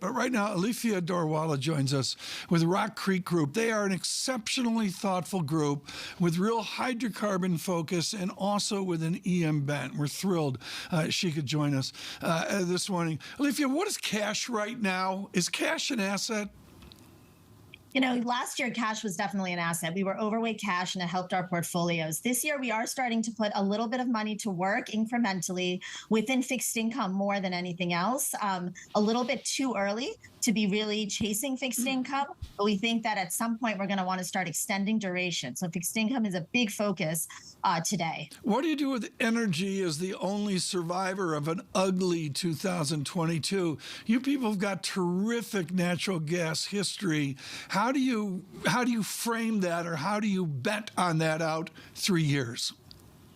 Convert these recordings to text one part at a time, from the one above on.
But right now, Alifia Doriwala joins us with Rock Creek Group. They are an exceptionally thoughtful group with real hydrocarbon focus and also with an EM bent. We're thrilled she could join us this morning. Alifia, what is cash right now? Is cash an asset? You know, last year, cash was definitely an asset. We were overweight cash and it helped our portfolios. This year, we are starting to put a little bit of money to work incrementally within fixed income more than anything else. A little bit too early to be really chasing fixed income, but we think that at some point we're going to want to start extending duration. So fixed income is a big focus today. What do you do with energy as the only survivor of an ugly 2022? You people have got terrific natural gas history. How do you frame that, or how do you bet on that out 3 years?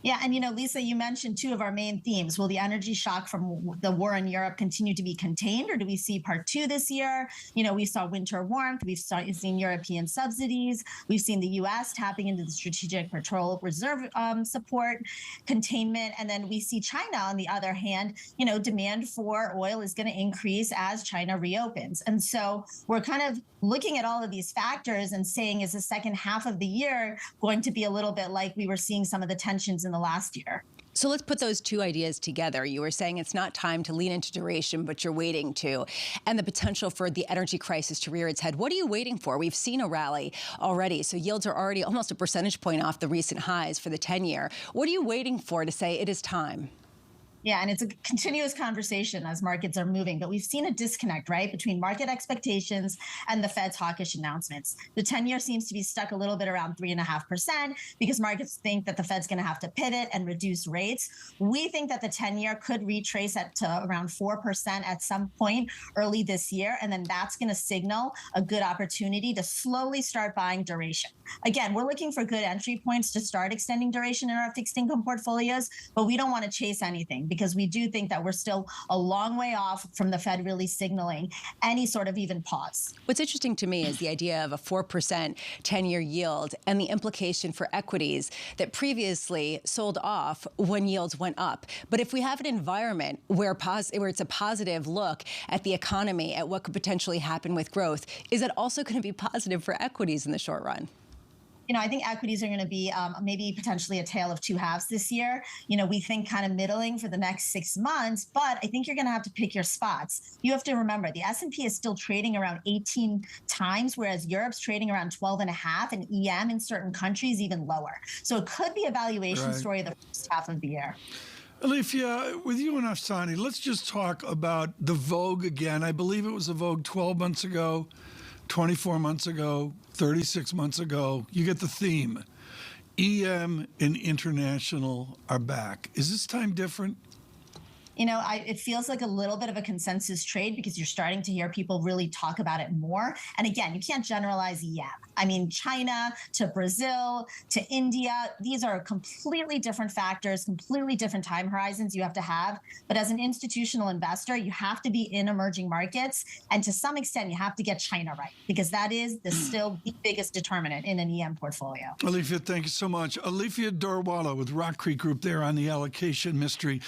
Yeah, and Lisa, you mentioned two of our main themes. Will the energy shock from the war in Europe continue to be contained, or do we see part two this year? We saw winter warmth. We've seen European subsidies. We've seen the U.S. tapping into the Strategic Petroleum Reserve support, containment. And then we see China, on the other hand, demand for oil is going to increase as China reopens. And so we're kind of looking at all of these factors and saying, is the second half of the year going to be a little bit like we were seeing some of the tensions in the last year? So let's put those two ideas together. You were saying it's not time to lean into duration, but you're waiting to, and the potential for the energy crisis to rear its head. What are you waiting for? We've seen a rally already. So yields are already almost a percentage point off the recent highs for the 10-year. What are you waiting for to say it is time? Yeah, and it's a continuous conversation as markets are moving, but we've seen a disconnect, right, between market expectations and the Fed's hawkish announcements. The 10-year seems to be stuck a little bit around 3.5% because markets think that the Fed's going to have to pivot and reduce rates. We think that the 10-year could retrace to around 4% at some point early this year, and then that's going to signal a good opportunity to slowly start buying duration. Again, we're looking for good entry points to start extending duration in our fixed income portfolios, but we don't want to chase anything, because we do think that we're still a long way off from the Fed really signaling any sort of even pause. What's interesting to me is the idea of a 4% 10-year yield and the implication for equities that previously sold off when yields went up. But if we have an environment where it's a positive look at the economy, at what could potentially happen with growth, is it also going to be positive for equities in the short run? I think equities are going to be maybe potentially a tale of two halves this year. We think kind of middling for the next 6 months, but I think you're going to have to pick your spots. You have to remember the S&P is still trading around 18 times, whereas Europe's trading around 12.5, and EM in certain countries even lower. So it could be a valuation story the first half of the year. Alifia, with you and Afsani, let's just talk about the Vogue again. I believe it was a Vogue 12 months ago, 24 months ago, 36 months ago. You get the theme. EM and international are back. Is this time different? It feels like a little bit of a consensus trade because you're starting to hear people really talk about it more. And again, you can't generalize EM. I mean, China to Brazil to India, these are completely different factors, completely different time horizons you have to have. But as an institutional investor, you have to be in emerging markets. And to some extent, you have to get China right, because that is still the biggest determinant in an EM portfolio. Alifia, thank you so much. Alifia Doriwala with Rock Creek Group there on the allocation mystery.